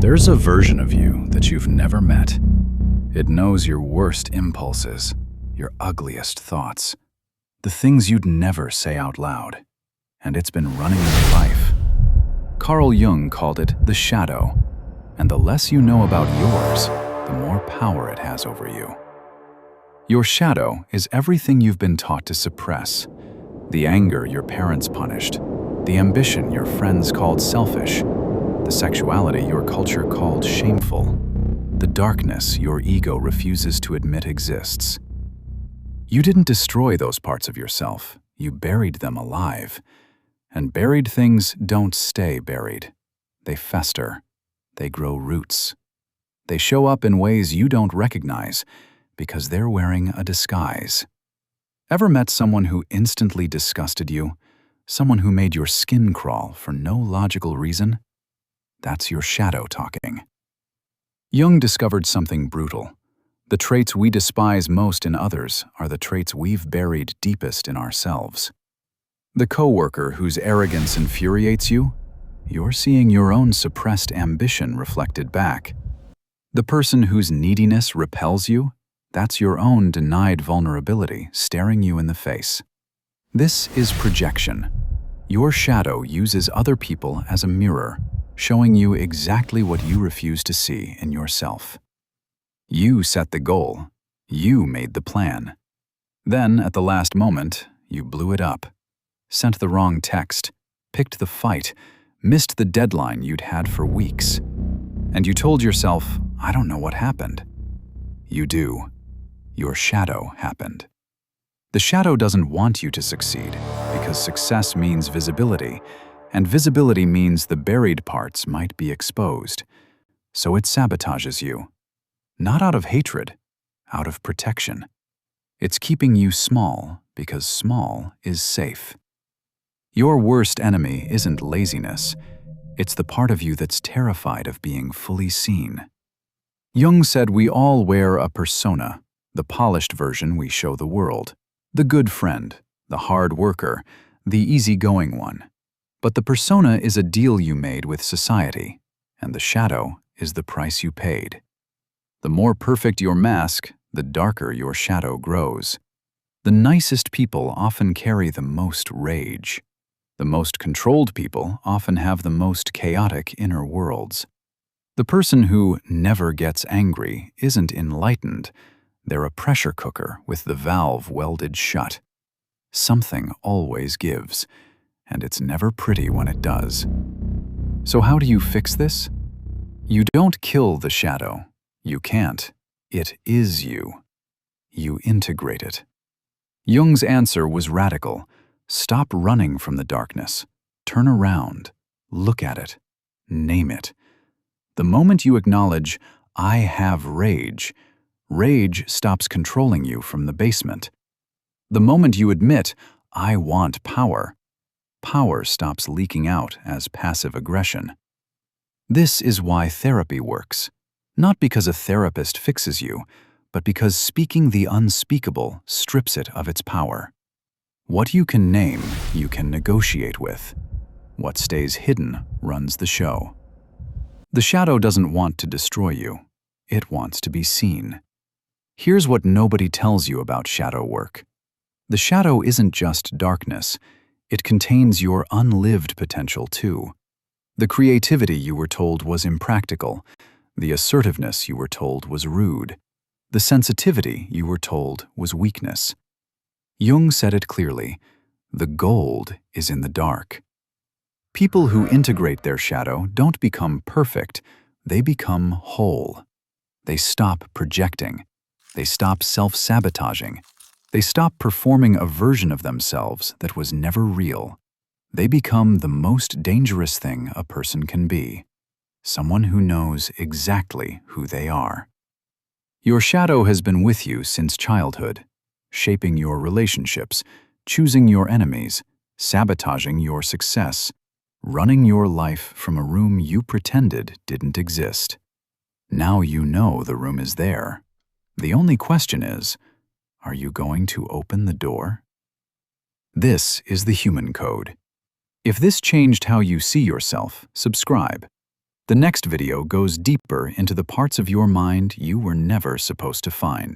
There's a version of you that you've never met. It knows your worst impulses, your ugliest thoughts, the things you'd never say out loud, and it's been running your life. Carl Jung called it the shadow, and the less you know about yours, the more power it has over you. Your shadow is everything you've been taught to suppress, the anger your parents punished, the ambition your friends called selfish, the sexuality your culture called shameful, the darkness your ego refuses to admit exists. You didn't destroy those parts of yourself, you buried them alive. And buried things don't stay buried. They fester. They grow roots. They show up in ways you don't recognize because they're wearing a disguise. Ever met someone who instantly disgusted you? Someone who made your skin crawl for no logical reason? That's your shadow talking. Jung discovered something brutal. The traits we despise most in others are the traits we've buried deepest in ourselves. The coworker whose arrogance infuriates you, you're seeing your own suppressed ambition reflected back. The person whose neediness repels you, that's your own denied vulnerability staring you in the face. This is projection. Your shadow uses other people as a mirror, showing you exactly what you refuse to see in yourself. You set the goal. You made the plan. Then, at the last moment, you blew it up. Sent the wrong text, picked the fight, missed the deadline you'd had for weeks. And you told yourself, I don't know what happened. You do. Your shadow happened. The shadow doesn't want you to succeed because success means visibility, and visibility means the buried parts might be exposed. So it sabotages you. Not out of hatred, out of protection. It's keeping you small because small is safe. Your worst enemy isn't laziness. It's the part of you that's terrified of being fully seen. Jung said we all wear a persona, the polished version we show the world, the good friend, the hard worker, the easygoing one. But the persona is a deal you made with society, and the shadow is the price you paid. The more perfect your mask, the darker your shadow grows. The nicest people often carry the most rage. The most controlled people often have the most chaotic inner worlds. The person who never gets angry isn't enlightened. They're a pressure cooker with the valve welded shut. Something always gives, and it's never pretty when it does. So how do you fix this? You don't kill the shadow. You can't. It is you. You integrate it. Jung's answer was radical. Stop running from the darkness. Turn around. Look at it. Name it. The moment you acknowledge, I have rage, rage stops controlling you from the basement. The moment you admit, I want power, power stops leaking out as passive aggression. This is why therapy works. Not because a therapist fixes you, but because speaking the unspeakable strips it of its power. What you can name, you can negotiate with. What stays hidden runs the show. The shadow doesn't want to destroy you. It wants to be seen. Here's what nobody tells you about shadow work. The shadow isn't just darkness. It contains your unlived potential too. The creativity you were told was impractical. The assertiveness you were told was rude. The sensitivity you were told was weakness. Jung said it clearly, the gold is in the dark. People who integrate their shadow don't become perfect, they become whole. They stop projecting. They stop self-sabotaging. They stop performing a version of themselves that was never real. They become the most dangerous thing a person can be. Someone who knows exactly who they are. Your shadow has been with you since childhood, shaping your relationships, choosing your enemies, sabotaging your success, running your life from a room you pretended didn't exist. Now you know the room is there. The only question is, are you going to open the door? This is the human code. If this changed how you see yourself, subscribe. The next video goes deeper into the parts of your mind you were never supposed to find.